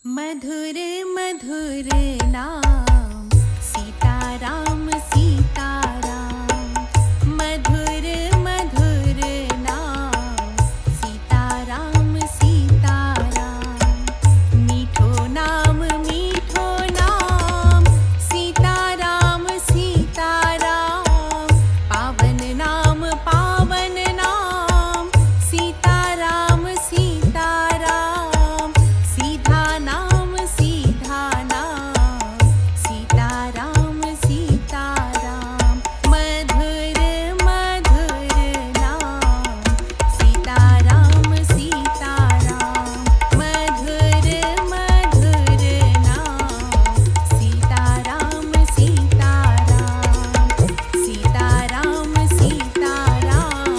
मधुर मधुर नाम सीताराम सीताराम। मधुर मधुर नाम सीताराम सीताराम। मीठो नाम सीताराम सीताराम। पावन नाम सीताराम सीताराम। सीधा नाम सीताराम सीताराम। मधुर मधुर नाम सीताराम सीताराम। मधुर मधुर नाम सीताराम सीताराम। सीताराम सीताराम।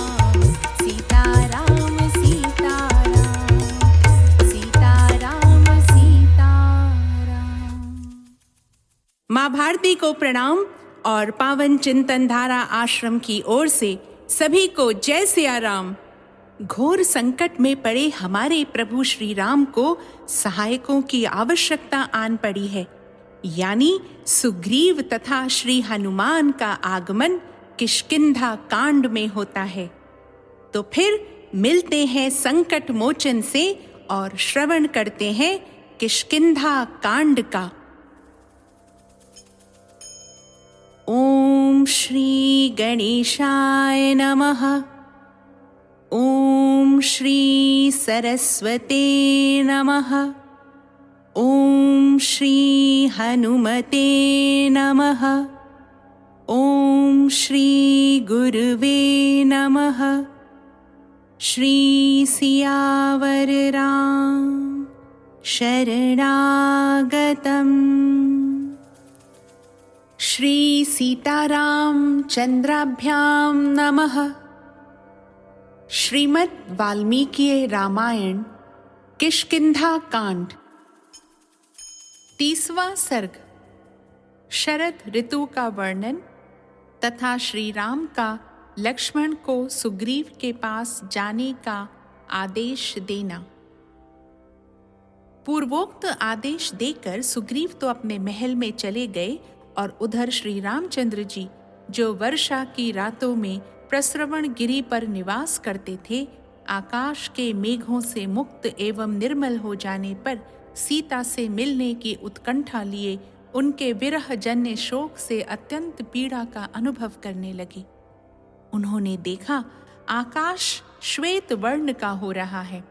सीताराम सीताराम। सीताराम सीताराम। माँ भारती को प्रणाम और पावन चिंतन धारा आश्रम की ओर से सभी को जय सिया राम। घोर संकट में पड़े हमारे प्रभु श्री राम को सहायकों की आवश्यकता आन पड़ी है, यानी सुग्रीव तथा श्री हनुमान का आगमन किष्किंधा कांड में होता है। तो फिर मिलते हैं संकट मोचन से और श्रवण करते हैं किष्किंधा कांड का। ओम श्री गणेशाय नमः। ओम श्री सरस्वते नमः। ओम श्री हनुमते नमः। ओम श्री गुरुवे नमः। श्री सियावर राम शरणागतम्। श्री सीताराम चंद्राभ्याम नमः। श्रीमद् वाल्मीकि रामायण किष्किंधा कांड। 30वां सर्ग। शरद ऋतु का वर्णन तथा श्री राम का लक्ष्मण को सुग्रीव के पास जाने का आदेश देना। पूर्वोक्त आदेश देकर सुग्रीव तो अपने महल में चले गए और उधर श्री रामचंद्र जी, जो वर्षा की रातों में प्रस्रवण गिरि पर निवास करते थे, आकाश के मेघों से मुक्त एवं निर्मल हो जाने पर सीता से मिलने की उत्कंठा लिए उनके विरह जन्य शोक से अत्यंत पीड़ा का अनुभव करने लगे। उन्होंने देखा आकाश श्वेत वर्ण का हो रहा है,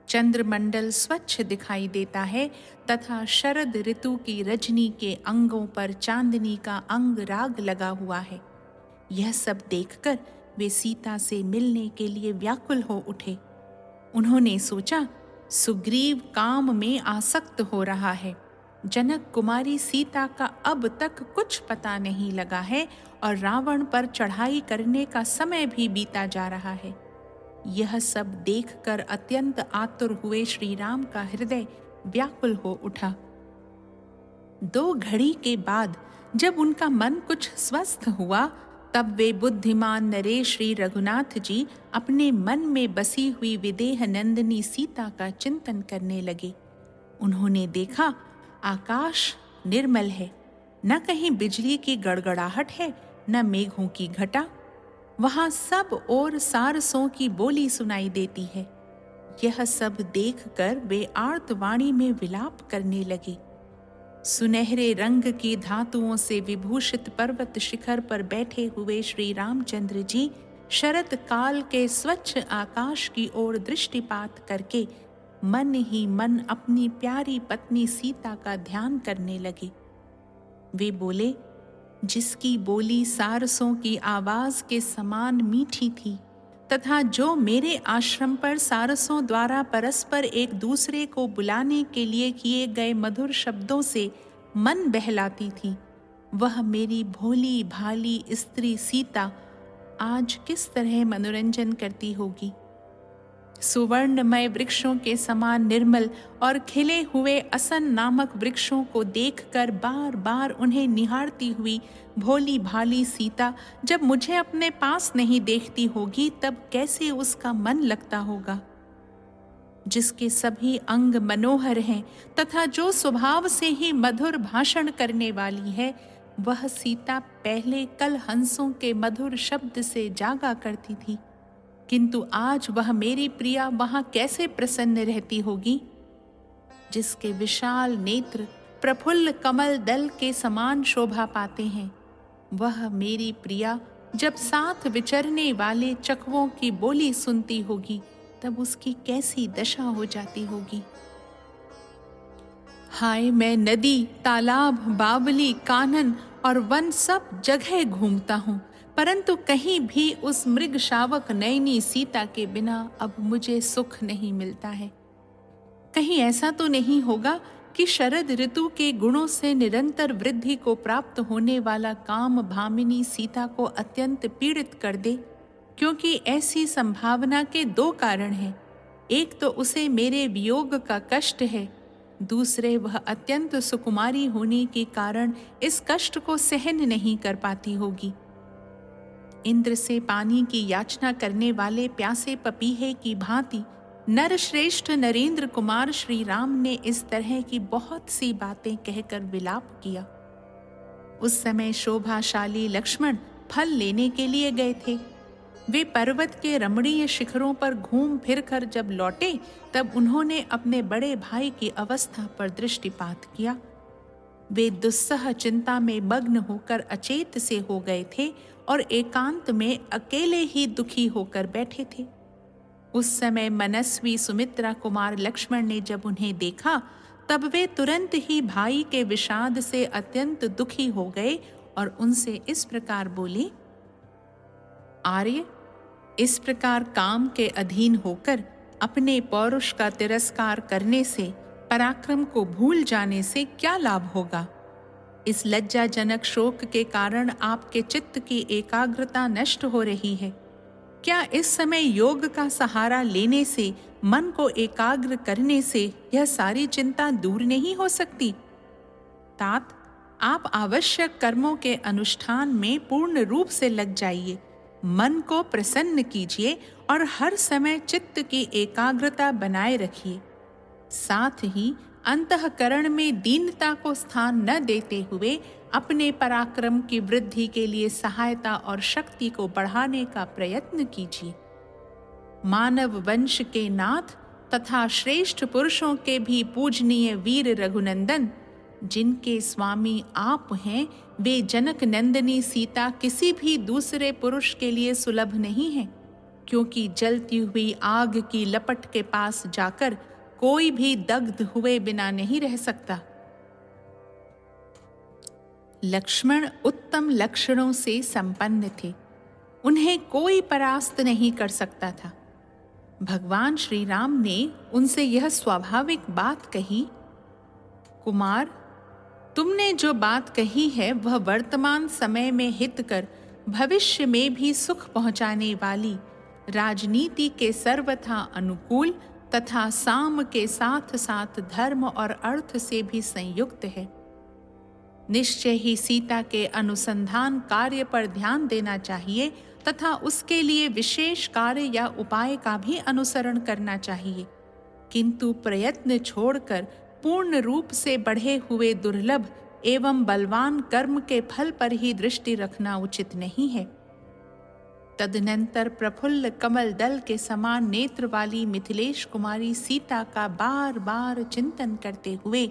चंद्रमंडल स्वच्छ दिखाई देता है तथा शरद ऋतु की रजनी के अंगों पर चांदनी का अंग राग लगा हुआ है। यह सब देखकर वे सीता से मिलने के लिए व्याकुल हो उठे। उन्होंने सोचा, सुग्रीव काम में आसक्त हो रहा है, जनक कुमारी सीता का अब तक कुछ पता नहीं लगा है और रावण पर चढ़ाई करने का समय भी बीता जा रहा है। यह सब देखकर अत्यंत आतुर हुए श्री राम का हृदय व्याकुल हो उठा। 2 घड़ी के बाद जब उनका मन कुछ स्वस्थ हुआ, तब वे बुद्धिमान नरेश श्री रघुनाथ जी अपने मन में बसी हुई विदेह नंदिनी सीता का चिंतन करने लगे। उन्होंने देखा आकाश निर्मल है, न कहीं बिजली की गड़गड़ाहट है, न मेघों की घटा। वहां सब और सारसों की बोली सुनाई देती है। यह सब देखकर वे आर्तवाणी में विलाप करने लगे। सुनहरे रंग की धातुओं से विभूषित पर्वत शिखर पर बैठे हुए श्री रामचंद्र जी शरत काल के स्वच्छ आकाश की ओर दृष्टिपात करके मन ही मन अपनी प्यारी पत्नी सीता का ध्यान करने लगे। वे बोले, जिसकी बोली सारसों की आवाज के समान मीठी थी तथा जो मेरे आश्रम पर सारसों द्वारा परस्पर एक दूसरे को बुलाने के लिए किए गए मधुर शब्दों से मन बहलाती थी, वह मेरी भोली भाली स्त्री सीता आज किस तरह मनोरंजन करती होगी। सुवर्णमय वृक्षों के समान निर्मल और खिले हुए असन नामक वृक्षों को देखकर बार बार उन्हें निहारती हुई भोली भाली सीता जब मुझे अपने पास नहीं देखती होगी, तब कैसे उसका मन लगता होगा। जिसके सभी अंग मनोहर हैं तथा जो स्वभाव से ही मधुर भाषण करने वाली है, वह सीता पहले कल हंसों के मधुर शब्द से जागा करती थी, किंतु आज वह मेरी प्रिया वहां कैसे प्रसन्न रहती होगी। जिसके विशाल नेत्र प्रफुल्ल कमल दल के समान शोभा पाते हैं, वह मेरी प्रिया जब साथ विचरने वाले चकवों की बोली सुनती होगी, तब उसकी कैसी दशा हो जाती होगी। हाय, मैं नदी, तालाब, बावली, कानन और वन सब जगह घूमता हूँ, परंतु कहीं भी उस मृग शावक नयनी सीता के बिना अब मुझे सुख नहीं मिलता है। कहीं ऐसा तो नहीं होगा कि शरद ऋतु के गुणों से निरंतर वृद्धि को प्राप्त होने वाला काम भामिनी सीता को अत्यंत पीड़ित कर दे, क्योंकि ऐसी संभावना के दो कारण हैं। एक तो उसे मेरे वियोग का कष्ट है, दूसरे वह अत्यंत सुकुमारी होने के कारण इस कष्ट को सहन नहीं कर पाती होगी। इंद्र से पानी की याचना करने वाले प्यासे पपीहे की भांति नरश्रेष्ठ नरेंद्र कुमार श्री राम ने इस तरह की बहुत सी बातें कहकर विलाप किया। उस समय शोभाशाली लक्ष्मण फल लेने के लिए गए थे। वे पर्वत के रमणीय शिखरों पर घूम फिर कर जब लौटे, तब उन्होंने अपने बड़े भाई की अवस्था पर दृष्टिपात किया। वे दुस्सह चिंता में मग्न होकर अचेत से हो गए थे और एकांत में अकेले ही दुखी होकर बैठे थे। उस समय मनस्वी सुमित्रा कुमार लक्ष्मण ने जब उन्हें देखा, तब वे तुरंत ही भाई के विषाद से अत्यंत दुखी हो गए और उनसे इस प्रकार बोले, आर्य, इस प्रकार काम के अधीन होकर अपने पौरुष का तिरस्कार करने से, पराक्रम को भूल जाने से क्या लाभ होगा। इस लज्जाजनक शोक के कारण आपके चित्त की एकाग्रता नष्ट हो रही है। क्या इस समय योग का सहारा लेने से, मन को एकाग्र करने से यह सारी चिंता दूर नहीं हो सकती? तात, आप आवश्यक कर्मों के अनुष्ठान में पूर्ण रूप से लग जाइए, मन को प्रसन्न कीजिए और हर समय चित्त की एकाग्रता बनाए रखिए। साथ ही अंतःकरण में दीनता को स्थान न देते हुए अपने पराक्रम की वृद्धि के लिए सहायता और शक्ति को बढ़ाने का प्रयत्न कीजिए। मानव वंश के नाथ तथा श्रेष्ठ पुरुषों के भी पूजनीय वीर रघुनंदन, जिनके स्वामी आप हैं, वे जनक नंदिनी सीता किसी भी दूसरे पुरुष के लिए सुलभ नहीं है, क्योंकि जलती हुई आग की लपट के पास जाकर कोई भी दग्ध हुए बिना नहीं रह सकता। लक्ष्मण उत्तम लक्षणों से संपन्न थे, उन्हें कोई परास्त नहीं कर सकता था। भगवान श्री राम ने उनसे यह स्वाभाविक बात कही, कुमार, तुमने जो बात कही है वह वर्तमान समय में हितकर, भविष्य में भी सुख पहुंचाने वाली, राजनीति के सर्वथा अनुकूल तथा साम के साथ साथ धर्म और अर्थ से भी संयुक्त है। निश्चय ही सीता के अनुसंधान कार्य पर ध्यान देना चाहिए तथा उसके लिए विशेष कार्य या उपाय का भी अनुसरण करना चाहिए, किंतु प्रयत्न छोड़कर पूर्ण रूप से बढ़े हुए दुर्लभ एवं बलवान कर्म के फल पर ही दृष्टि रखना उचित नहीं है। तदनंतर प्रफुल्ल कमल दल के समान नेत्र वाली मिथिलेश कुमारी सीता का बार बार चिंतन करते हुए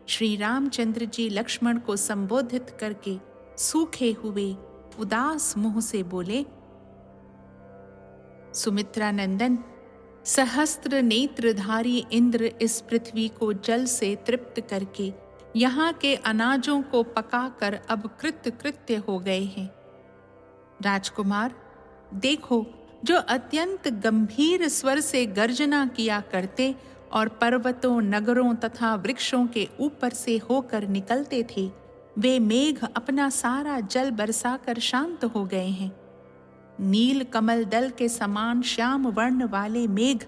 श्री रामचंद्र जी लक्ष्मण को संबोधित करके सूखे हुए उदास मुंह से बोले, सुमित्रा नंदन, सहस्त्र नेत्रधारी इंद्र इस पृथ्वी को जल से तृप्त करके यहाँ के अनाजों को पकाकर अब कृत्य हो गए हैं। राजकुमार, देखो, जो अत्यंत गंभीर स्वर से गर्जना किया करते और पर्वतों, नगरों तथा वृक्षों के ऊपर से होकर निकलते थे, वे मेघ अपना सारा जल बरसाकर शांत हो गए हैं। नील कमल दल के समान श्याम वर्ण वाले मेघ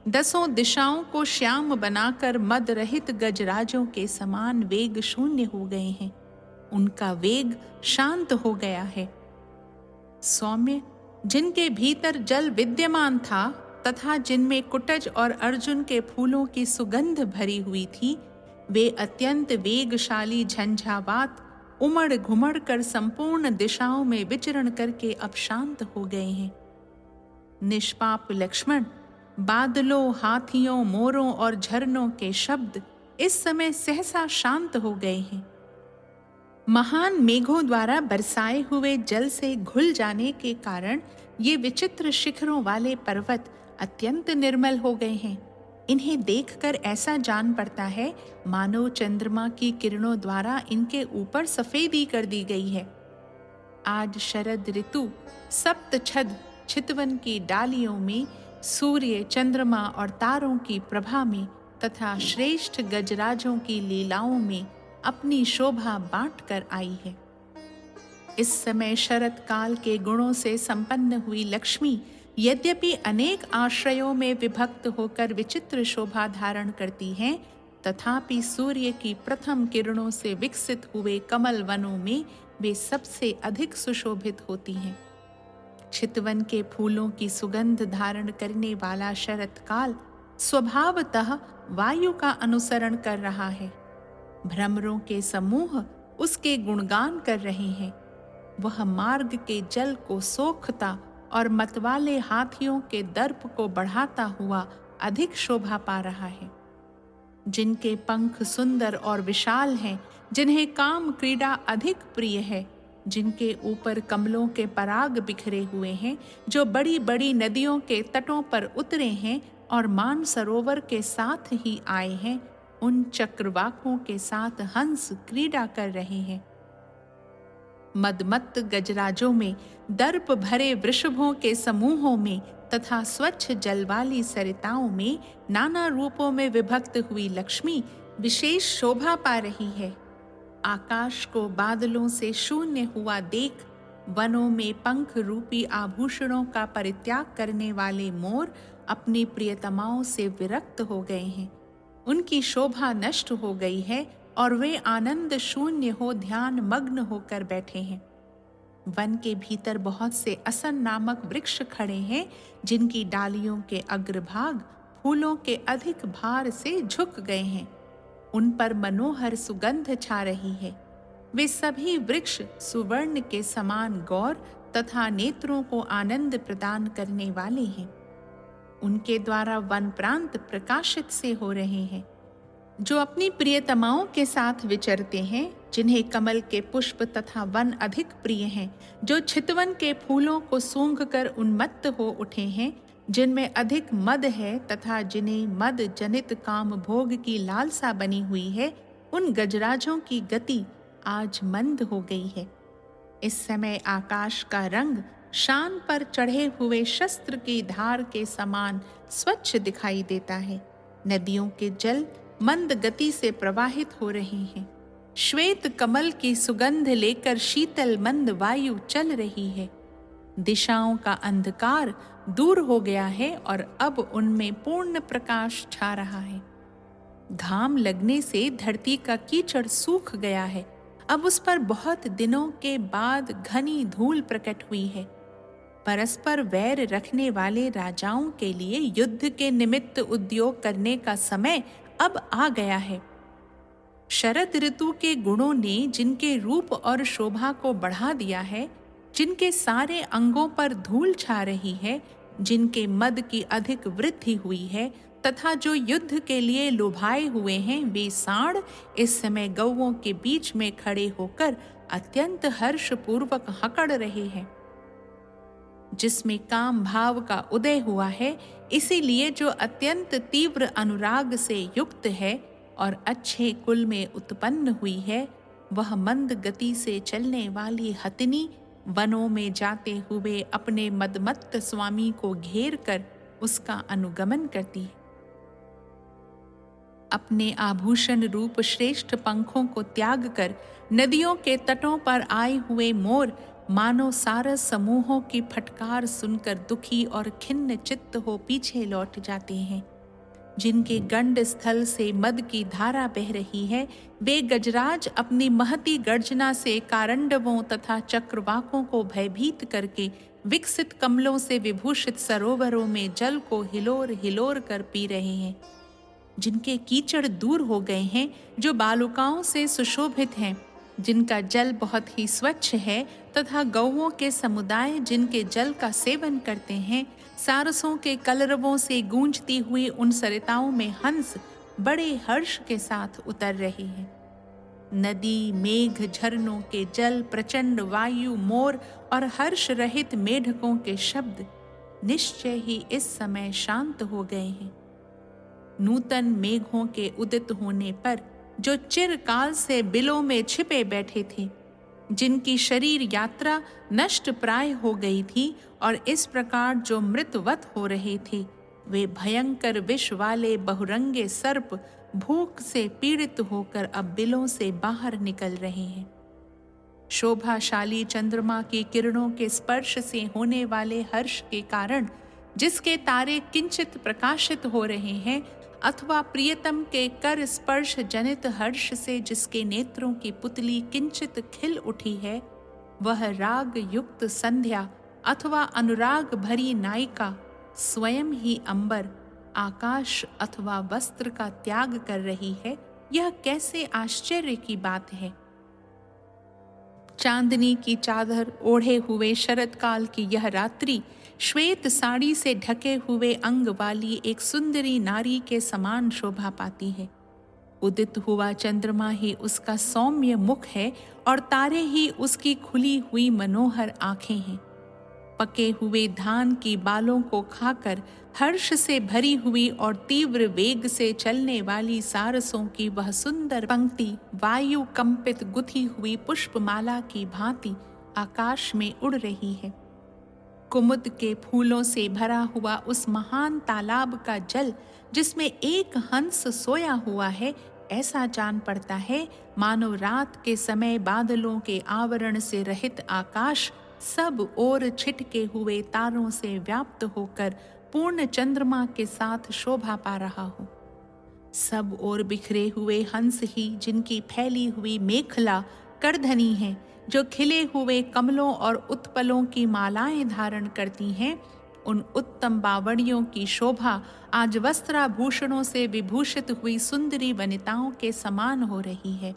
10 दिशाओं को श्याम बनाकर मद रहित गजराजों के समान वेग शून्य हो गए हैं। उनका वेग शांत हो गया है। सौम्य, जिनके भीतर जल विद्यमान था तथा जिनमें कुटज और अर्जुन के फूलों की सुगंध भरी हुई थी, वे अत्यंत वेगशाली झंझावात उमड़ घुमड़ कर संपूर्ण दिशाओं में विचरण करके अब शांत हो गए हैं। निष्पाप लक्ष्मण, बादलों, हाथियों, मोरों और झरनों के शब्द इस समय सहसा शांत हो गए हैं। महान मेघों द्वारा बरसाए हुए जल से घुल जाने के कारण ये विचित्र शिखरों वाले पर्वत अत्यंत निर्मल हो गए हैं। इन्हें देखकर ऐसा जान पड़ता है मानो चंद्रमा की किरणों द्वारा इनके ऊपर सफेदी कर दी गई है। आज शरद ऋतु सप्तछद चितवन की डालियों में सूर्य, चंद्रमा और तारों की प्रभा में तथा श्रेष्ठ गजराजों की लीलाओं में अपनी शोभा बांट कर आई है। इस समय शरत काल के गुणों से संपन्न हुई लक्ष्मी यद्यपि अनेक आश्रयों में विभक्त होकर विचित्र शोभा धारण करती हैं, तथापि सूर्य की प्रथम किरणों से विकसित हुए कमल वनों में वे सबसे अधिक सुशोभित होती हैं। चितवन के फूलों की सुगंध धारण करने वाला शरत काल स्वभावतः वायु का अनुसरण कर रहा है। भ्रमरों के समूह उसके गुणगान कर रहे हैं। वह मार्ग के जल को सोखता और मतवाले हाथियों के दर्प को बढ़ाता हुआ अधिक शोभा पा रहा है। जिनके पंख सुंदर और विशाल हैं, जिन्हें काम क्रीड़ा अधिक प्रिय है, जिनके ऊपर कमलों के पराग बिखरे हुए हैं, जो बड़ी बड़ी नदियों के तटों पर उतरे हैं और मान सरोवर के साथ ही आए हैं, उन चक्रवाकों के साथ हंस क्रीड़ा कर रहे हैं। मदमत्त गजराजों में, दर्प भरे वृषभों के समूहों में तथा स्वच्छ जल वाली सरिताओं में नाना रूपों में विभक्त हुई लक्ष्मी विशेष शोभा पा रही है। आकाश को बादलों से शून्य हुआ देख वनों में पंख रूपी आभूषणों का परित्याग करने वाले मोर अपनी प्रियतमाओं से विरक्त हो गए हैं। उनकी शोभा नष्ट हो गई है और वे आनंद शून्य हो ध्यान मग्न होकर बैठे हैं। वन के भीतर बहुत से असन नामक वृक्ष खड़े हैं, जिनकी डालियों के अग्रभाग फूलों के अधिक भार से झुक गए हैं। उन पर मनोहर सुगंध छा रही है। वे सभी वृक्ष सुवर्ण के समान गौर तथा नेत्रों को आनंद प्रदान करने वाले हैं। उनके द्वारा वन प्रांत प्रकाशित से हो रहे हैं। जो अपनी प्रियतमाओं के साथ विचरते हैं, जिन्हें कमल के पुष्प तथा वन अधिक प्रिय हैं, जो चितवन के फूलों को सूंघकर उन्मत्त हो उठे हैं, जिनमें अधिक मद है तथा जिन्हें मद जनित काम भोग की लालसा बनी हुई है, उन गजराजों की गति आज मंद हो गई है। इस समय आकाश का रंग शान पर चढ़े हुए शस्त्र की धार के समान स्वच्छ दिखाई देता है। नदियों के जल मंद गति से प्रवाहित हो रहे हैं। श्वेत कमल की सुगंध लेकर शीतल मंद वायु चल रही है। दिशाओं का अंधकार दूर हो गया है और अब उनमें पूर्ण प्रकाश छा रहा है। घाम लगने से धरती का कीचड़ सूख गया है। अब उस पर बहुत दिनों के बाद घनी धूल प्रकट हुई है। परस्पर वैर रखने वाले राजाओं के लिए युद्ध के निमित्त उद्योग करने का समय अब आ गया है। शरद ऋतु के गुणों ने जिनके रूप और शोभा को बढ़ा दिया है, जिनके सारे अंगों पर धूल छा रही है, जिनके मद की अधिक वृद्धि हुई है तथा जो युद्ध के लिए लुभाए हुए हैं, वे साँड़ इस समय गौओं के बीच में खड़े होकर अत्यंत हर्षपूर्वक हकड़ रहे हैं। जिसमें काम भाव का उदय हुआ है, इसीलिए जो अत्यंत तीव्र अनुराग से युक्त है और अच्छे कुल में उत्पन्न हुई है, वह मंद गति से चलने वाली हथिनी वनों में जाते हुए अपने मदमत्त स्वामी को घेर कर उसका अनुगमन करती है। अपने आभूषण रूप श्रेष्ठ पंखों को त्याग कर नदियों के तटों पर आए हुए मोर मानो सारस समूहों की फटकार सुनकर दुखी और खिन्न चित्त हो पीछे लौट जाते हैं। जिनके गंड स्थल से मद की धारा बह रही है, वे गजराज अपनी महती गर्जना से कारंडवों तथा चक्रवाकों को भयभीत करके विकसित कमलों से विभूषित सरोवरों में जल को हिलोर हिलोर कर पी रहे हैं, जिनके कीचड़ दूर हो गए हैं, जो बालुकाओं से सुशोभित हैं, जिनका जल बहुत ही स्वच्छ है, तथा गौओं के समुदाय जिनके जल का सेवन करते हैं। सारसों के कलरवों से गूंजती हुई उन सरिताओं में हंस बड़े हर्ष के साथ उतर रहे हैं। नदी, मेघ, झरनों के जल, प्रचंड वायु, मोर और हर्ष रहित मेढकों के शब्द निश्चय ही इस समय शांत हो गए हैं। नूतन मेघों के उदित होने पर जो चिरकाल से बिलों में छिपे बैठे थे, जिनकी शरीर यात्रा नष्ट प्राय हो गई थी और इस प्रकार जो मृतवत हो रहे थे, वे भयंकर विष वाले बहुरंगे सर्प भूख से पीड़ित होकर अब बिलों से बाहर निकल रहे हैं। शोभाशाली चंद्रमा की किरणों के स्पर्श से होने वाले हर्ष के कारण जिसके तारे किंचित प्रकाशित हो रहे हैं, अथवा प्रियतम के कर स्पर्श जनित हर्ष से जिसके नेत्रों की पुतली किंचित खिल उठी है, वह राग युक्त संध्या अथवा अनुराग भरी नायिका स्वयं ही अंबर, आकाश अथवा वस्त्र का त्याग कर रही है। यह कैसे आश्चर्य की बात है। चांदनी की चादर ओढ़े हुए शरद काल की यह रात्रि श्वेत साड़ी से ढके हुए अंग वाली एक सुंदरी नारी के समान शोभा पाती है। उदित हुआ चंद्रमा ही उसका सौम्य मुख है और तारे ही उसकी खुली हुई मनोहर आंखें हैं। पके हुए धान की बालों को खाकर हर्ष से भरी हुई और तीव्र वेग से चलने वाली सारसों की वह सुंदर पंक्ति वायु कंपित गुथी हुई पुष्पमाला की भांति आकाश में उड़ रही है। कुमुद के फूलों से भरा हुआ उस महान तालाब का जल जिसमें एक हंस सोया हुआ है, ऐसा जान पड़ता है मानो रात के समय बादलों के आवरण से रहित आकाश सब ओर छिटके हुए तारों से व्याप्त होकर पूर्ण चंद्रमा के साथ शोभा पा रहा हो। सब ओर बिखरे हुए हंस ही जिनकी फैली हुई मेखला करधनी है, जो खिले हुए कमलों और उत्पलों की मालाएं धारण करती हैं, उन उत्तम बावड़ियों की शोभा आज वस्त्राभूषणों से विभूषित हुई सुंदरी वनिताओं के समान हो रही है।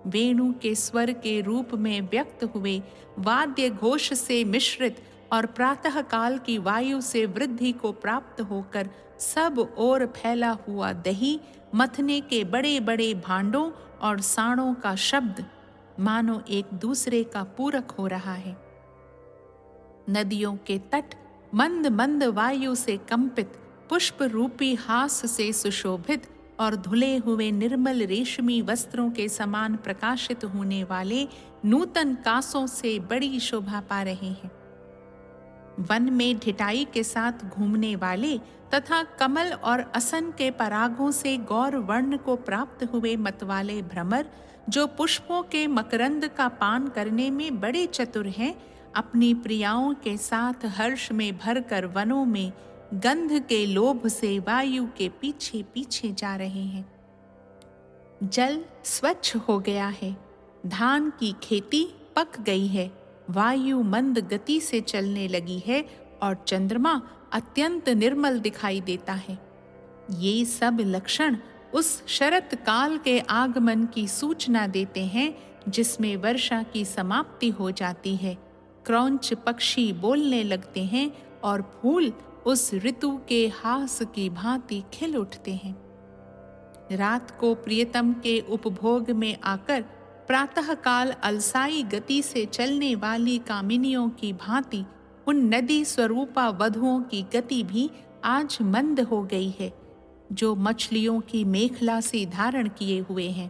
वेणु के स्वर के रूप में व्यक्त हुए वाद्य घोष से मिश्रित और प्रातः काल की वायु से वृद्धि को प्राप्त होकर सब ओर फैला हुआ दही, मथने के बड़े बड़े भांडों और साणों का शब्द मानो एक दूसरे का पूरक हो रहा है। नदियों के तट मंद मंद वायु से कंपित, पुष्प रूपी हास से सुशोभित और धुले हुए निर्मल रेशमी वस्त्रों के समान प्रकाशित होने वाले नूतन कांसों से बड़ी शोभा पा रहे हैं। वन में ढिठाई के साथ घूमने वाले तथा कमल और असन के परागों से गौर वर्ण को प्राप्त हुए मतवाले भ्रमर, जो पुष्पों के मकरंद का पान करने में बड़े चतुर हैं, अपनी प्रियाओं के साथ हर्ष में भरकर वनों में गंध के लोभ से वायु के पीछे पीछे जा रहे हैं। जल स्वच्छ हो गया है, धान की खेती पक गई है, वायु मंद गति से चलने लगी है और चंद्रमा अत्यंत निर्मल दिखाई देता है। ये सब लक्षण उस शरत काल के आगमन की सूचना देते हैं जिसमें वर्षा की समाप्ति हो जाती है। क्रौंच पक्षी बोलने लगते हैं और फूल उस ऋतु के हास की भांति खिल उठते हैं। रात को प्रियतम के उपभोग में आकर प्रातः काल अलसाई गति से चलने वाली कामिनियों की भांति उन नदी स्वरूपा वधुओं की गति भी आज मंद हो गई है, जो मछलियों की मेखला से धारण किए हुए हैं।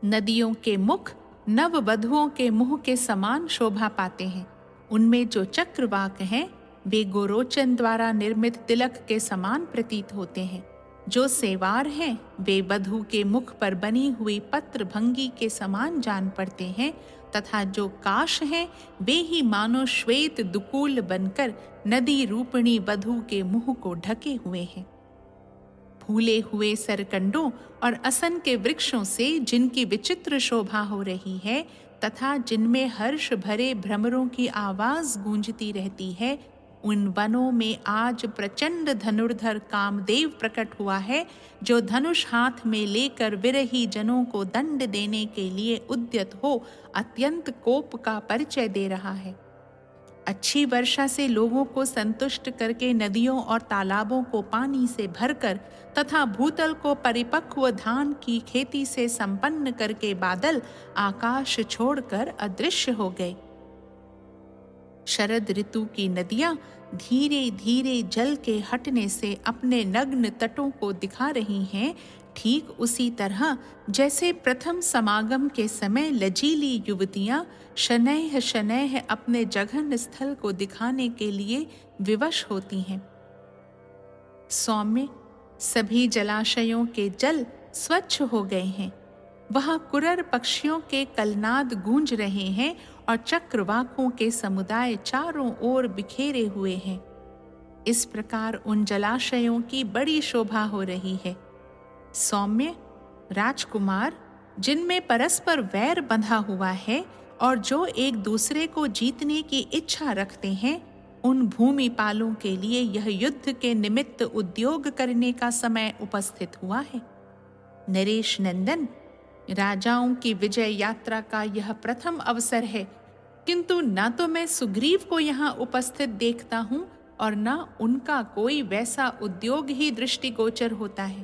नदियों के मुख नव वधुओं के मुंह के समान शोभा पाते हैं। उनमें जो चक्रवाक हैं, वे गोरोचन द्वारा निर्मित तिलक के समान प्रतीत होते हैं। जो सेवार हैं, वे वधु के मुख पर बनी हुई पत्र भंगी के समान जान पड़ते हैं, तथा जो काश हैं, वे ही मानो श्वेत दुकूल बनकर नदी रूपणी वधु के मुंह को ढके हुए हैं। फूले हुए सरकंडों और असन के वृक्षों से जिनकी विचित्र शोभा हो रही है, तथा जिनमें हर्ष भरे भ्रमरों की आवाज गूंजती रहती है, उन वनों में आज प्रचंड धनुर्धर कामदेव प्रकट हुआ है, जो धनुष हाथ में लेकर विरही जनों को दंड देने के लिए उद्यत हो अत्यंत कोप का परिचय दे रहा है। अच्छी वर्षा से लोगों को संतुष्ट करके नदियों और तालाबों को पानी से भरकर तथा भूतल को परिपक्व धान की खेती से संपन्न करके बादल आकाश छोड़कर अदृश्य हो गए। शरद ऋतु की नदियां धीरे धीरे जल के हटने से अपने नग्न तटों को दिखा रही हैं, ठीक उसी तरह जैसे प्रथम समागम के समय लजीली युवतियां शनैह शनैह अपने जघन स्थल को दिखाने के लिए विवश होती हैं। सौम्य सभी जलाशयों के जल स्वच्छ हो गए हैं। वहां कुरर पक्षियों के कलनाद गूंज रहे हैं और चक्रवाकों के समुदाय चारों ओर बिखेरे हुए हैं। इस प्रकार उन जलाशयों की बड़ी शोभा हो रही है। सौम्य राजकुमार, जिनमें परस्पर वैर बंधा हुआ है और जो एक दूसरे को जीतने की इच्छा रखते हैं, उन भूमिपालों के लिए यह युद्ध के निमित्त उद्योग करने का समय उपस्थित हुआ है। नरेश नंदन, राजाओं की विजय यात्रा का यह प्रथम अवसर है, किंतु न तो मैं सुग्रीव को यहाँ उपस्थित देखता हूँ और न उनका कोई वैसा उद्योग ही दृष्टिगोचर होता है।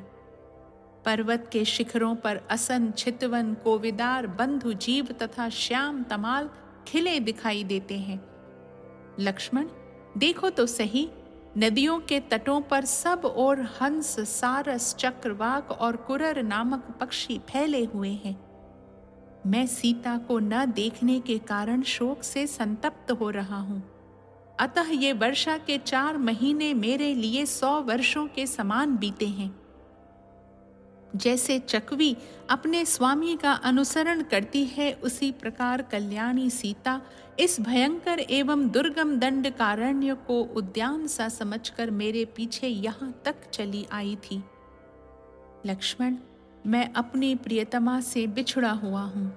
पर्वत के शिखरों पर असन, चितवन, कोविदार, बंधु जीव तथा श्याम तमाल खिले दिखाई देते हैं। लक्ष्मण, देखो तो सही, नदियों के तटों पर सब ओर हंस, सारस, चक्रवाक और कुरर नामक पक्षी फैले हुए हैं। मैं सीता को न देखने के कारण शोक से संतप्त हो रहा हूँ। अतः ये वर्षा के 4 महीने मेरे लिए 100 वर्षों के समान बीते हैं। जैसे चकवी अपने स्वामी का अनुसरण करती है, उसी प्रकार कल्याणी सीता इस भयंकर एवं दुर्गम दंडकारण्य को उद्यान सा समझकर मेरे पीछे यहाँ तक चली आई थी। लक्ष्मण, मैं अपनी प्रियतमा से बिछड़ा हुआ हूँ।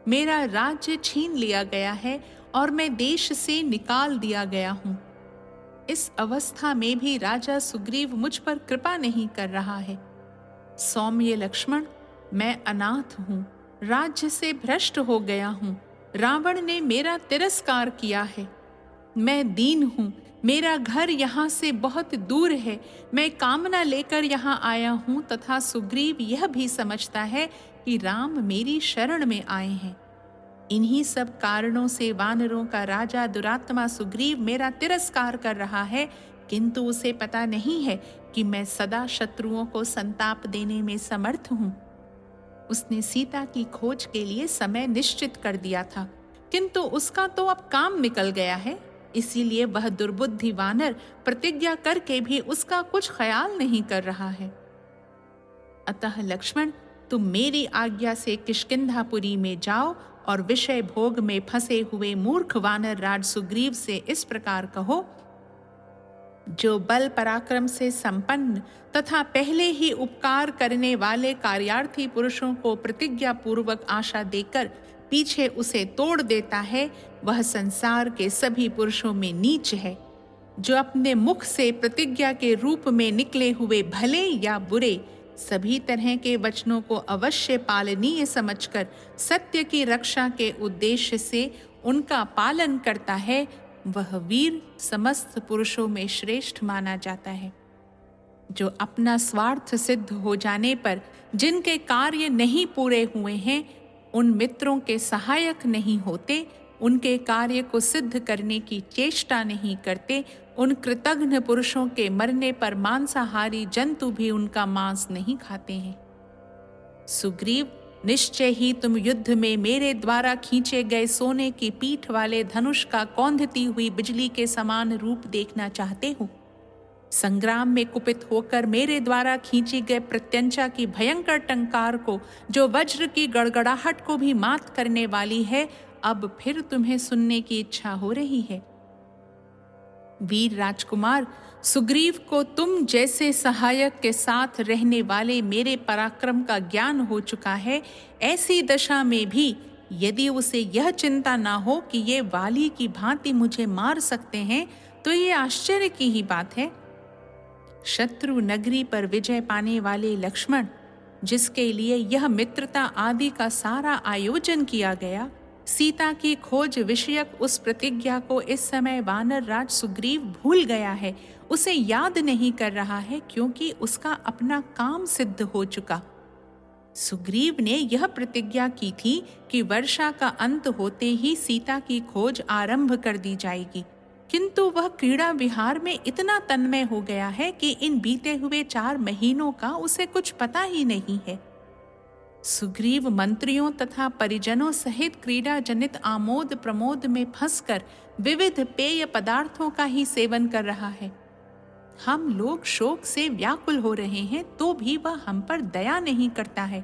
मेरा राज्य छीन लिया गया है और मैं देश से निकाल दिया गया हूँ। इस अवस्था में भी राजा सुग्रीव मुझ पर कृपा नहीं कर रहा है। सौम्य लक्ष्मण, मैं अनाथ हूँ, राज्य से भ्रष्ट हो गया हूँ। रावण ने मेरा तिरस्कार किया है। मैं दीन हूँ, मेरा घर यहाँ से बहुत दूर है। मैं कामना लेकर यहाँ आया हूँ तथा सुग्रीव यह भी समझता है कि राम मेरी शरण में आए हैं। इन्हीं सब कारणों से वानरों का राजा दुरात्मा सुग्रीव मेरा तिरस्कार कर रहा है, किंतु उसे पता नहीं है कि मैं सदा शत्रुओं को संताप देने में समर्थ हूँ। उसने सीता की खोज के लिए समय निश्चित कर दिया था, किंतु उसका तो अब काम निकल गया है। इसीलिए वह दुर्बुद्धि वानर प्रतिज्ञा करके भी उसका कुछ ख्याल नहीं कर रहा है। अतः लक्ष्मण, तुम मेरी आज्ञा से किष्किंधापुरी में जाओ और विषय भोग में फंसे हुए मूर्ख वानर राज सुग्रीव से इस प्रकार कहो, जो बल पराक्रम से संपन्न तथा पहले ही उपकार करने वाले कार्यार्थी पुरुषों को प्रतिज्ञा पूर्वक आशा देकर पीछे उसे तोड़ देता है, वह संसार के सभी पुरुषों में नीच है। जो अपने मुख से प्रतिज्ञा के रूप में निकले हुए भले या बुरे सभी तरह के वचनों को अवश्य पालनीय समझकर सत्य की रक्षा के उद्देश्य से उनका पालन करता है, वह वीर समस्त पुरुषों में श्रेष्ठ माना जाता है। जो अपना स्वार्थ सिद्ध हो जाने पर जिनके कार्य नहीं पूरे हुए हैं, उन मित्रों के सहायक नहीं होते, उनके कार्य को सिद्ध करने की चेष्टा नहीं करते, उन कृतघ्न पुरुषों के मरने पर मांसाहारी जंतु भी उनका मांस नहीं खाते हैं। सुग्रीव, निश्चय ही तुम युद्ध में मेरे द्वारा खींचे गए सोने की पीठ वाले धनुष का कौंधती हुई बिजली के समान रूप देखना चाहते हो। संग्राम में कुपित होकर मेरे द्वारा खींची गए प्रत्यंचा की भयंकर टंकार को, जो वज्र की गड़गड़ाहट को भी मात करने वाली है, अब फिर तुम्हें सुनने की इच्छा हो रही है। वीर राजकुमार, सुग्रीव को तुम जैसे सहायक के साथ रहने वाले मेरे पराक्रम का ज्ञान हो चुका है। ऐसी दशा में भी यदि उसे यह चिंता ना हो कि ये वाली की भांति मुझे मार सकते हैं तो ये आश्चर्य की ही बात है। शत्रु नगरी पर विजय पाने वाले लक्ष्मण, जिसके लिए यह मित्रता आदि का सारा आयोजन किया गया, सीता की खोज विषयक उस प्रतिज्ञा को इस समय वानर राज सुग्रीव भूल गया है, उसे याद नहीं कर रहा है, क्योंकि उसका अपना काम सिद्ध हो चुका। सुग्रीव ने यह प्रतिज्ञा की थी कि वर्षा का अंत होते ही सीता की खोज आरंभ कर दी जाएगी, किंतु वह क्रीड़ा विहार में इतना तन्मय हो गया है कि इन बीते हुए 4 महीनों का उसे कुछ पता ही नहीं है। सुग्रीव मंत्रियों तथा परिजनों सहित क्रीड़ा जनित आमोद प्रमोद में फंसकर विविध पेय पदार्थों का ही सेवन कर रहा है। हम लोग शोक से व्याकुल हो रहे हैं तो भी वह हम पर दया नहीं करता है।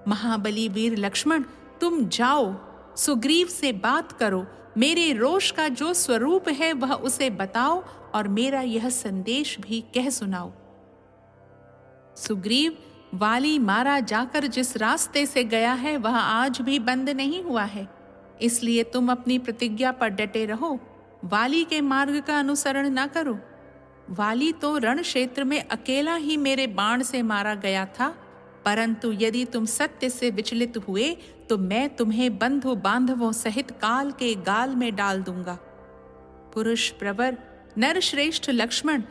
महाबली वीर लक्ष्मण, तुम जाओ, सुग्रीव से बात करो, मेरे रोष का जो स्वरूप है वह उसे बताओ और मेरा यह संदेश भी कह सुनाओ। सुग्रीव, वाली मारा जाकर जिस रास्ते से गया है वह आज भी बंद नहीं हुआ है, इसलिए तुम अपनी प्रतिज्ञा पर डटे रहो, वाली के मार्ग का अनुसरण न करो। वाली तो रण क्षेत्र में अकेला ही मेरे बाण से मारा गया था, परंतु यदि तुम सत्य से विचलित हुए तो मैं तुम्हें बंधु बांधवों सहित काल के गाल में डाल दूंगा। पुरुष प्रवर नरश्रेष्ठ लक्ष्मण,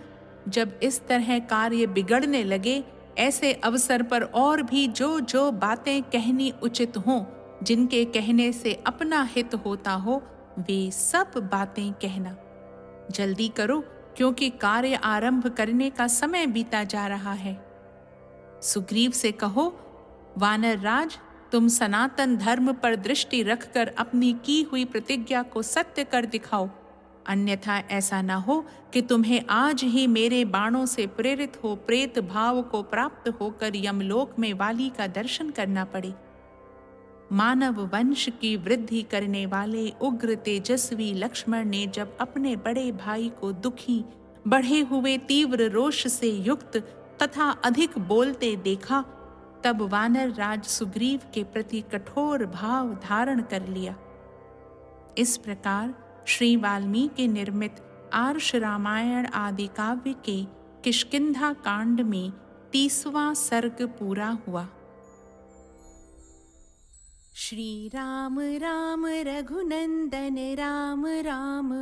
जब इस तरह कार्य बिगड़ने लगे, ऐसे अवसर पर और भी जो जो बातें कहनी उचित हों, जिनके कहने से अपना हित होता हो, वे सब बातें कहना। जल्दी करो, क्योंकि कार्य आरंभ करने का समय बीता जा रहा है। सुग्रीव से कहो, वानर राज, तुम सनातन धर्म पर दृष्टि रखकर अपनी की हुई प्रतिज्ञा को सत्य कर दिखाओ, अन्यथा ऐसा न हो कि तुम्हें आज ही मेरे बाणों से प्रेरित हो प्रेत भाव को प्राप्त होकर यमलोक में वाली का दर्शन करना पड़े। मानव वंश की वृद्धि करने वाले उग्र तेजस्वी लक्ष्मण ने जब अपने बड़े भाई को दुखी, बढ़े हुए तीव्र रोष से युक्त तथा अधिक बोलते देखा, तब वानर राज सुग्रीव के प्रति कठोर भाव धारण कर लिया। इस प्रकार श्री वाल्मीकि निर्मित आर्ष रामायण आदि काव्य के किष्किंधा कांड में 30वां सर्ग पूरा हुआ। श्री राम राम रघुनंदन राम राम,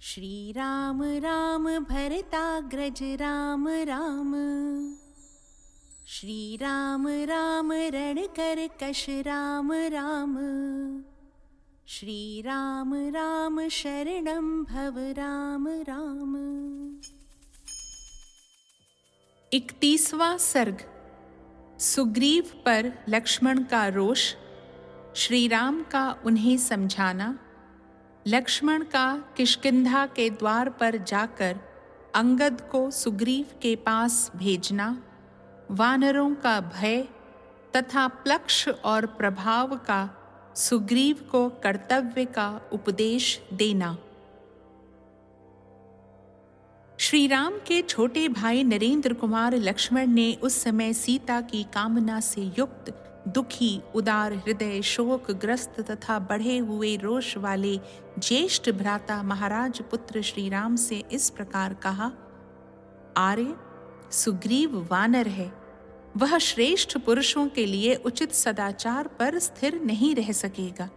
श्री राम राम भरताग्रज राम राम, श्री राम राम रणकरकश राम राम, श्री राम राम शरणं भव राम राम। 31वां सर्ग। सुग्रीव पर लक्ष्मण का रोष, श्री राम का उन्हें समझाना, लक्ष्मण का किष्किंधा के द्वार पर जाकर अंगद को सुग्रीव के पास भेजना, वानरों का भय तथा प्लक्ष और प्रभाव का सुग्रीव को कर्तव्य का उपदेश देना। श्री राम के छोटे भाई नरेंद्र कुमार लक्ष्मण ने उस समय सीता की कामना से युक्त, दुखी, उदार हृदय, शोक ग्रस्त तथा बढ़े हुए रोष वाले ज्येष्ठ भ्राता महाराज पुत्र श्री राम से इस प्रकार कहा, आर्य, सुग्रीव वानर है, वह श्रेष्ठ पुरुषों के लिए उचित सदाचार पर स्थिर नहीं रह सकेगा।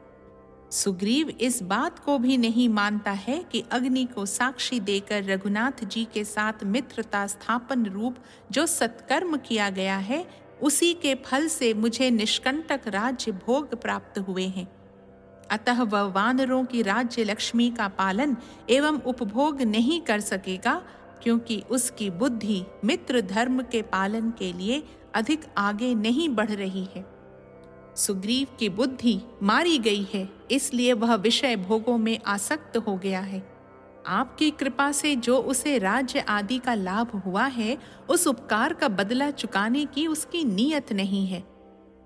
सुग्रीव इस बात को भी नहीं मानता है कि अग्नि को साक्षी देकर रघुनाथ जी के साथ मित्रता स्थापन रूप जो सत्कर्म किया गया है, उसी के फल से मुझे निष्कंटक राज्य भोग प्राप्त हुए हैं। अतः वह वानरों की राज्य लक्ष्मी का पालन एवं उपभोग नहीं कर सकेगा, क्योंकि उसकी बुद्धि मित्र धर्म के पालन के लिए अधिक आगे नहीं बढ़ रही है। सुग्रीव की बुद्धि मारी गई है, इसलिए वह विषय भोगों में आसक्त हो गया है। आपकी कृपा से जो उसे राज्य आदि का लाभ हुआ है, उस उपकार का बदला चुकाने की उसकी नीयत नहीं है।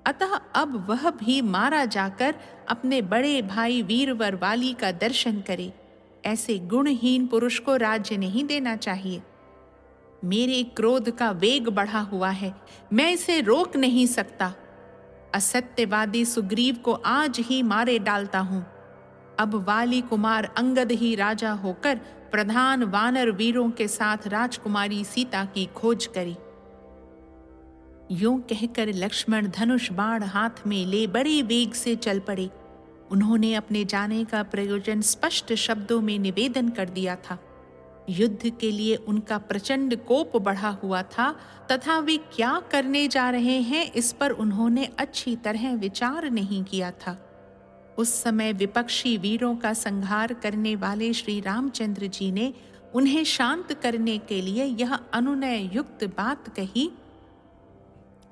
अतः अब वह भी मारा जाकर अपने बड़े भाई वीरवर वाली का दर्शन करे। ऐसे गुणहीन पुरुष को राज्य नहीं देना चाहिए। मेरे क्रोध का वेग बढ़ा हुआ है, मैं इसे रोक नहीं सकता। असत्यवादी सुग्रीव को आज ही मारे डालता हूँ। अब वाली कुमार अंगद ही राजा होकर प्रधान वानर वीरों के साथ राजकुमारी सीता की खोज करी। यूं कहकर लक्ष्मण धनुष बाण हाथ में ले बड़े वेग से चल पड़े। उन्होंने अपने जाने का प्रयोजन स्पष्ट शब्दों में निवेदन कर दिया था। युद्ध के लिए उनका प्रचंड कोप बढ़ा हुआ था तथा वे क्या करने जा रहे हैं इस पर उन्होंने अच्छी तरह विचार नहीं किया था। उस समय विपक्षी वीरों का संहार करने वाले श्री रामचंद्र जी ने उन्हें शांत करने के लिए यह अनुनय युक्त बात कही।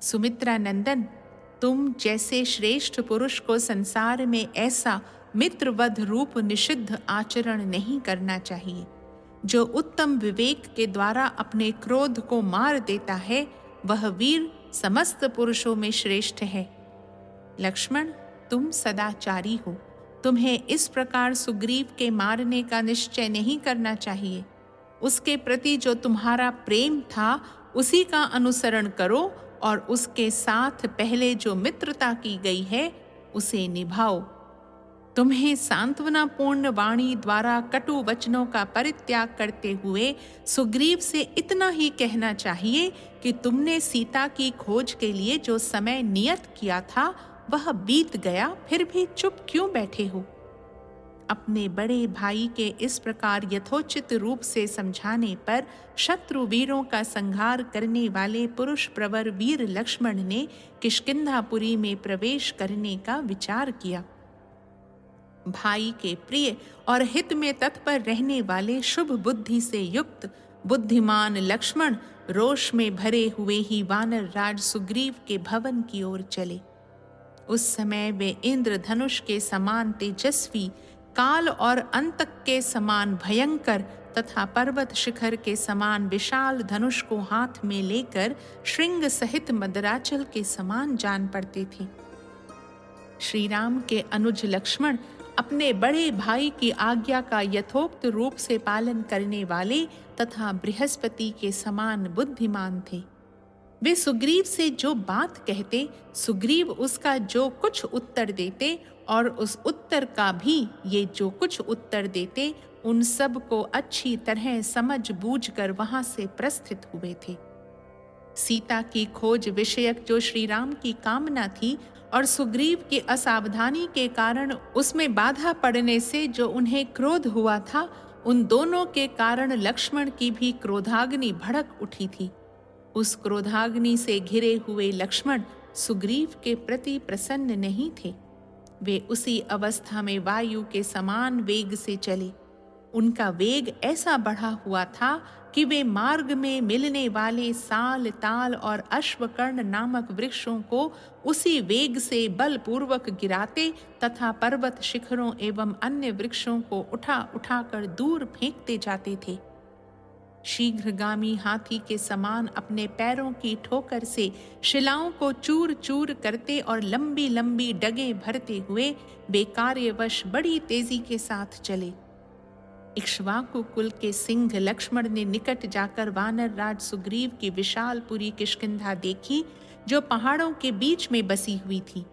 सुमित्रा नंदन, तुम जैसे श्रेष्ठ पुरुष को संसार में ऐसा मित्रवध रूप निषिद्ध आचरण नहीं करना चाहिए। जो उत्तम विवेक के द्वारा अपने क्रोध को मार देता है वह वीर समस्त पुरुषों में श्रेष्ठ है। लक्ष्मण, तुम सदाचारी हो, तुम्हें इस प्रकार सुग्रीव के मारने का निश्चय नहीं करना चाहिए। उसके प्रति जो तुम्हारा प्रेम था उसी का अनुसरण करो और उसके साथ पहले जो मित्रता की गई है उसे निभाओ। तुम्हें सांत्वनापूर्ण वाणी द्वारा कटु वचनों का परित्याग करते हुए सुग्रीव से इतना ही कहना चाहिए कि तुमने सीता की खोज के लिए जो समय नियत किया था वह बीत गया, फिर भी चुप क्यों बैठे हो? अपने बड़े भाई के इस प्रकार यथोचित रूप से समझाने पर शत्रु वीरों का संहार करने वाले पुरुष प्रवर वीर लक्ष्मण ने किष्किंधापुरी में प्रवेश करने का विचार किया। भाई के प्रिय और हित में तत्पर रहने वाले शुभ बुद्धि से युक्त बुद्धिमान लक्ष्मण रोष में भरे हुए ही वानर राज सुग्रीव के भवन की ओर चले। उस समय वे इंद्रधनुष के समान तेजस्वी, काल और अंतक के समान भयंकर तथा पर्वत शिखर के समान विशाल धनुष को हाथ में लेकर श्रृंग सहित मदराचल के समान जान पड़ते थे। श्री राम के अनुज लक्ष्मण अपने बड़े भाई की आज्ञा का यथोक्त रूप से पालन करने वाले तथा बृहस्पति के समान बुद्धिमान थे। वे सुग्रीव से जो बात कहते, सुग्रीव उसका जो कुछ उत्तर देते और उस उत्तर का भी ये जो कुछ उत्तर देते, उन सब को अच्छी तरह समझ बूझ कर वहां से प्रस्थित हुए थे। सीता की खोज विषयक जो श्री राम की कामना थी और सुग्रीव की असावधानी के कारण उसमें बाधा पड़ने से जो उन्हें क्रोध हुआ था, उन दोनों के कारण लक्ष्मण की भी क्रोधाग्नि भड़क उठी थी। उस क्रोधाग्नि से घिरे हुए लक्ष्मण सुग्रीव के प्रति प्रसन्न नहीं थे। वे उसी अवस्था में वायु के समान वेग से चले। उनका वेग ऐसा बढ़ा हुआ था कि वे मार्ग में मिलने वाले साल, ताल और अश्वकर्ण नामक वृक्षों को उसी वेग से बलपूर्वक गिराते तथा पर्वत शिखरों एवं अन्य वृक्षों को उठा उठाकर दूर फेंकते जाते थे। शीघ्रगामी हाथी के समान अपने पैरों की ठोकर से शिलाओं को चूर चूर करते और लंबी लंबी डगे भरते हुए वे कार्यवश बड़ी तेजी के साथ चले। इक्ष्वाकु कुल के सिंह लक्ष्मण ने निकट जाकर वानर राज सुग्रीव की विशालपुरी किष्किंधा देखी, जो पहाड़ों के बीच में बसी हुई थी।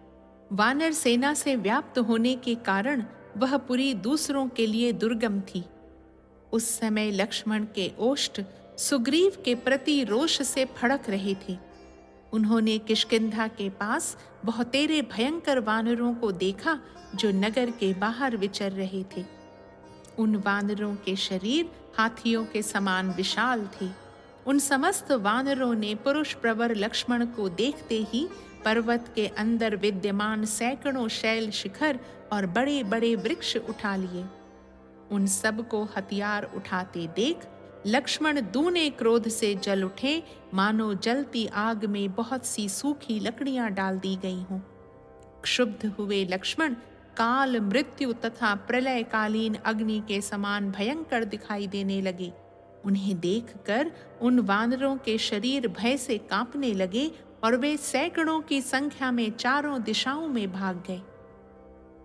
वानर सेना से व्याप्त होने के कारण वह पुरी दूसरों के लिए दुर्गम थी। उस समय लक्ष्मण के ओष्ठ सुग्रीव के प्रति रोष से फड़क रहे थे। उन्होंने किष्किंधा के पास बहुतेरे भयंकर वानरों को देखा जो नगर के बाहर विचर रहे थे। उन वानरों के शरीर हाथियों के समान विशाल थे। उन समस्त वानरों ने पुरुष प्रवर लक्ष्मण को देखते ही पर्वत के अंदर विद्यमान सैकड़ों शैल शिखर और बड़े बड़े वृक्ष उठा लिए। उन सब को हथियार उठाते देख लक्ष्मण दूने क्रोध से जल उठे, मानो जलती आग में बहुत सी सूखी लकड़ियां डाल दी गई हों। क्षुब्ध हुए लक्ष्मण काल, मृत्यु तथा प्रलयकालीन अग्नि के समान भयंकर दिखाई देने लगे। उन्हें देखकर उन वानरों के शरीर भय से कांपने लगे और वे सैकड़ों की संख्या में चारों दिशाओं में भाग गए।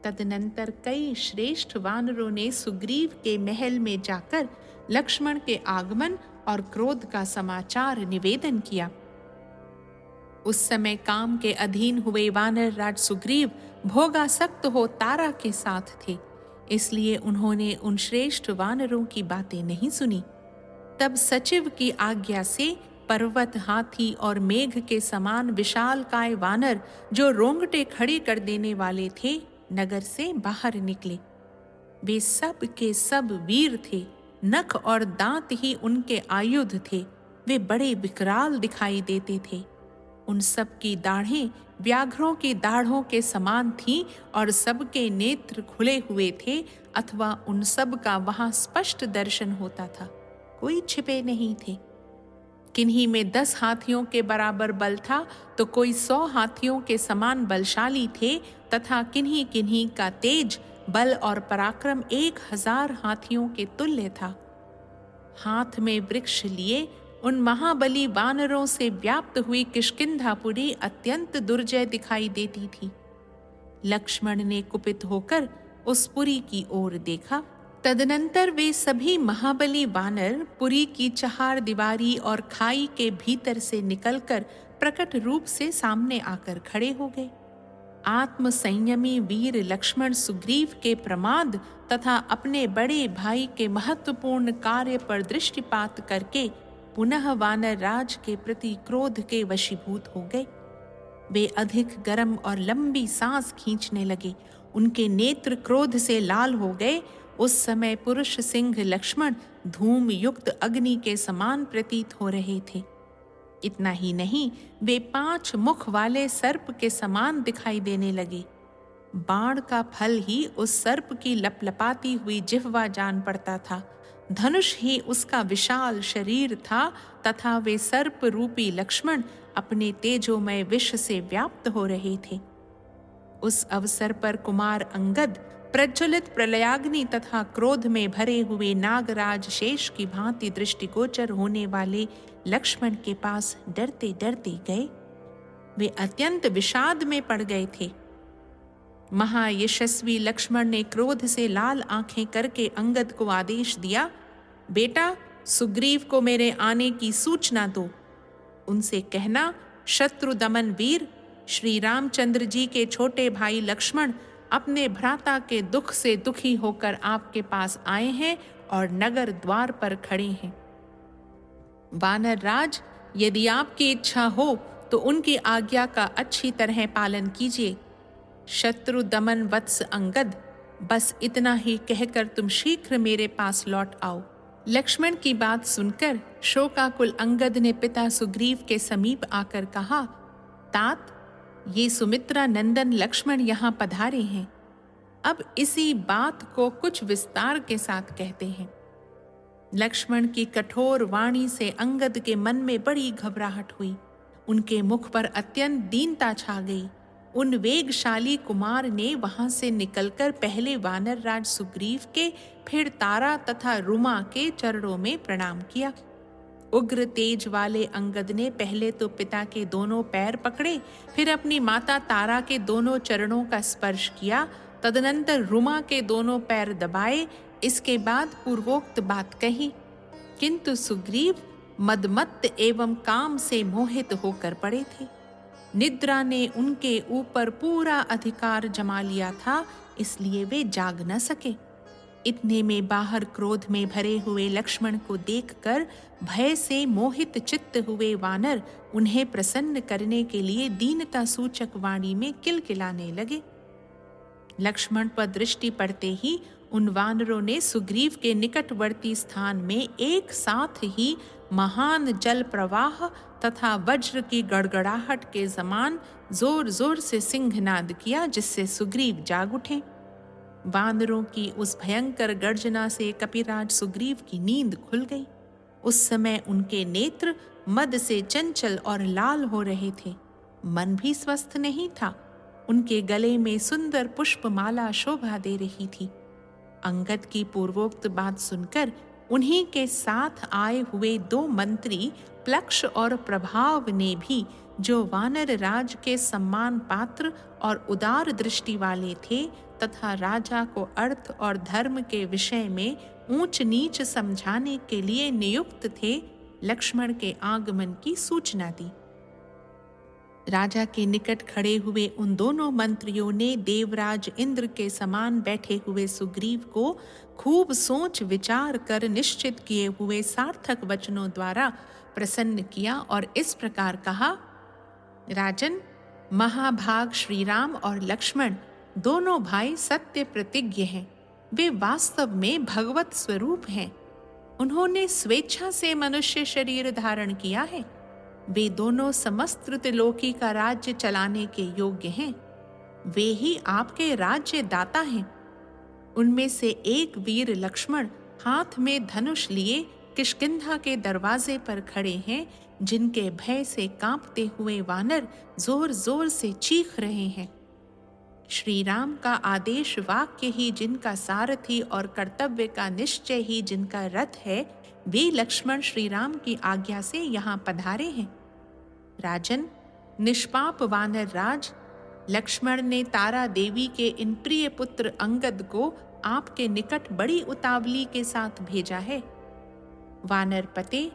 तदनंतर कई श्रेष्ठ वानरों ने सुग्रीव के महल में जाकर लक्ष्मण के आगमन और क्रोध का समाचार निवेदन किया। उस समय काम के अधीन हुए वानर राज सुग्रीव भोगासक्त हो तारा के साथ थे, इसलिए उन्होंने उन श्रेष्ठ वानरों की बातें नहीं सुनी। तब सचिव की आज्ञा से पर्वत, हाथी और मेघ के समान विशालकाय वानर, जो रोंगटे खड़े कर देने वाले थे, नगर से बाहर निकले। वे सब के सब वीर थे, नख और दांत ही उनके आयुध थे। वे बड़े विकराल दिखाई देते थे। उन सब की दाढ़ें व्याघ्रों की दाढ़ों के समान थीं और सबके नेत्र खुले हुए थे, अथवा उन सब का वहां स्पष्ट दर्शन होता था, कोई छिपे नहीं थे। किन्हीं में 10 हाथियों के बराबर बल था, तो कोई 100 हाथियों के समान बलशाली थे, तथा किन्हीं किन्हीं का तेज, बल और पराक्रम 1000 हाथियों के तुल्य था। हाथ में वृक्ष लिए उन महाबली वानरों से व्याप्त हुई किष्किंधापुरी अत्यंत दुर्जय दिखाई देती थी। लक्ष्मण ने कुपित होकर उस पुरी की ओर देखा। तदनंतर वे सभी महाबली वानर पुरी की चहार दीवारी और खाई के भीतर से निकलकर प्रकट रूप से सामने आकर खड़े हो गए। आत्म संयमी वीर लक्ष्मण सुग्रीव के प्रमाद तथा अपने बड़े भाई के महत्वपूर्ण कार्य पर दृष्टिपात करके पुनः वानर राज के प्रति क्रोध के वशीभूत हो गए। वे अधिक गर्म और लंबी सांस खींचने लगे। उनके नेत्र क्रोध से लाल हो गए। उस समय पुरुष सिंह लक्ष्मण धूम युक्त अग्नि के समान प्रतीत हो रहे थे। इतना ही नहीं, वे 5 मुख वाले सर्प के समान दिखाई देने लगे। बाण का फल ही उस सर्प की लपलपाती हुई जिह्वा जान पड़ता था। धनुष ही उसका विशाल शरीर था, तथा वे सर्प रूपी लक्ष्मण अपने तेजोमय विष से व्याप्त हो रहे थे। उस अवसर पर कुमार अंगद प्रज्वलित प्रलयाग्नि तथा क्रोध में भरे हुए नागराज शेष की भांति दृष्टिगोचर होने वाले लक्ष्मण के पास डरते डरते गए। वे अत्यंत विषाद में पड़ गए थे। महायशस्वी लक्ष्मण ने क्रोध से लाल आंखें करके अंगद को आदेश दिया, बेटा, सुग्रीव को मेरे आने की सूचना दो। उनसे कहना, शत्रु दमन वीर श्री रामचंद्र जी के छोटे भाई लक्ष्मण अपने भ्राता के दुख से दुखी होकर आपके पास आए हैं और नगर द्वार पर खड़े हैं। वानर राज, यदि आपकी इच्छा हो तो उनकी आज्ञा का अच्छी तरह पालन कीजिए। शत्रु दमन वत्स अंगद, बस इतना ही कहकर तुम शीघ्र मेरे पास लौट आओ। लक्ष्मण की बात सुनकर शोकाकुल अंगद ने पिता सुग्रीव के समीप आकर कहा, तात, ये सुमित्रा नंदन लक्ष्मण यहाँ पधारे हैं। अब इसी बात को कुछ विस्तार के साथ कहते हैं। लक्ष्मण की कठोर वाणी से अंगद के मन में बड़ी घबराहट हुई। उनके मुख पर अत्यंत दीनता छा गई। उन वेगशाली कुमार ने वहां से निकलकर पहले वानर राज सुग्रीव के, फिर तारा तथा रुमा के चरणों में प्रणाम किया। उग्र तेज वाले अंगद ने पहले तो पिता के दोनों पैर पकड़े, फिर अपनी माता तारा के दोनों चरणों का स्पर्श किया। तदनंतर रुमा के दोनों पैर दबाए। इसके बाद पूर्वोक्त बात कही, किंतु सुग्रीव मदमत्त एवं काम से मोहित होकर पड़े थे। निद्रा ने उनके ऊपर पूरा अधिकार जमा लिया था, इसलिए वे जाग न सके। इतने में बाहर क्रोध में भरे हुए लक्ष्मण को देखकर भय से मोहित चित्त हुए वानर उन्हें प्रसन्न करने के लिए दीनता सूचक वाणी में किलकिलाने लगे। लक्ष्मण पर दृष्टि पड़ते ही उन वानरों ने सुग्रीव के निकटवर्ती स्थान में एक साथ ही महान जल प्रवाह तथा वज्र की गड़गड़ाहट के समान जोर जोर से सिंहनाद किया, जिससे सुग्रीव जाग उठे। वानरों की उस भयंकर गर्जना से कपिराज सुग्रीव की नींद खुल गई। उस समय उनके नेत्र मद से चंचल और लाल हो रहे थे। मन भी स्वस्थ नहीं था। उनके गले में सुंदर पुष्पमाला शोभा दे रही थी। अंगद की पूर्वोक्त बात सुनकर उन्हीं के साथ आए हुए 2 मंत्री प्लक्ष और प्रभाव ने भी, जो वानर राज के सम्मान पात्र और उदार दृष्टि वाले थे तथा राजा को अर्थ और धर्म के विषय में ऊंच नीच समझाने के लिए नियुक्त थे, लक्ष्मण के आगमन की सूचना दी। राजा के निकट खड़े हुए उन दोनों मंत्रियों ने देवराज इंद्र के समान बैठे हुए सुग्रीव को खूब सोच विचार कर निश्चित किए हुए सार्थक वचनों द्वारा प्रसन्न किया और इस प्रकार कहा। राजन, महाभाग श्री राम और लक्ष्मण दोनों भाई सत्य प्रतिज्ञ हैं। वे वास्तव में भगवत स्वरूप हैं। उन्होंने स्वेच्छा से मनुष्य शरीर धारण किया है। वे दोनों समस्त त्रिलोकी का राज्य चलाने के योग्य हैं। वे ही आपके राज्य दाता हैं। उनमें से एक वीर लक्ष्मण हाथ में धनुष लिए किष्किंधा के दरवाजे पर खड़े हैं, जिनके भय से कांपते हुए वानर जोर जोर से चीख रहे हैं। श्री राम का आदेश वाक्य ही जिनका सारथी और कर्तव्य का निश्चय ही जिनका रथ है, वे लक्ष्मण श्री राम की आज्ञा से यहाँ पधारे हैं। राजन, निष्पाप वानर राज, लक्ष्मण ने तारा देवी के इन प्रिय पुत्र अंगद को आपके निकट बड़ी उतावली के साथ भेजा है। वानर पते,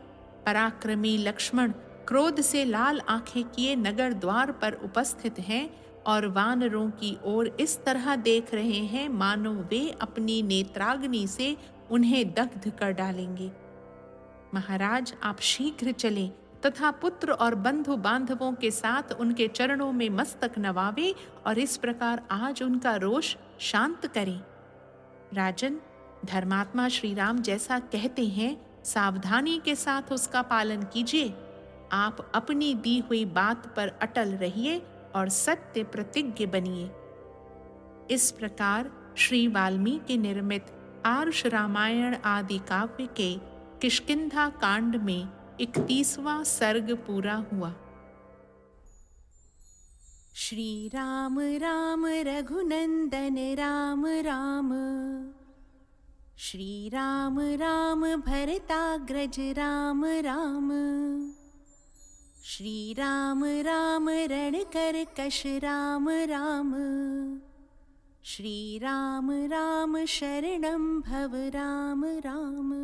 पराक्रमी लक्ष्मण क्रोध से लाल आंखें किए नगर द्वार पर उपस्थित हैं और वानरों की ओर इस तरह देख रहे हैं मानो वे अपनी नेत्राग्नि से उन्हें दग्ध कर डालेंगे। महाराज, आप शीघ्र चलें तथा पुत्र और बंधु बांधवों के साथ उनके चरणों में मस्तक नवावे और इस प्रकार आज उनका रोष शांत करें। राजन, धर्मात्मा श्री राम जैसा कहते हैं, सावधानी के साथ उसका पालन कीजिए। आप अपनी दी हुई बात पर अटल रहिए और सत्य प्रतिज्ञ बनिए। इस प्रकार श्री वाल्मीकि निर्मित आर्ष रामायण आदि काव्य के किष्किंधा कांड में 31वां सर्ग पूरा हुआ। श्री राम राम रघुनंदन राम राम, श्री राम राम भरताग्रज राम राम, श्री राम राम रणकरकश राम राम, श्री राम राम शरणं भव राम राम।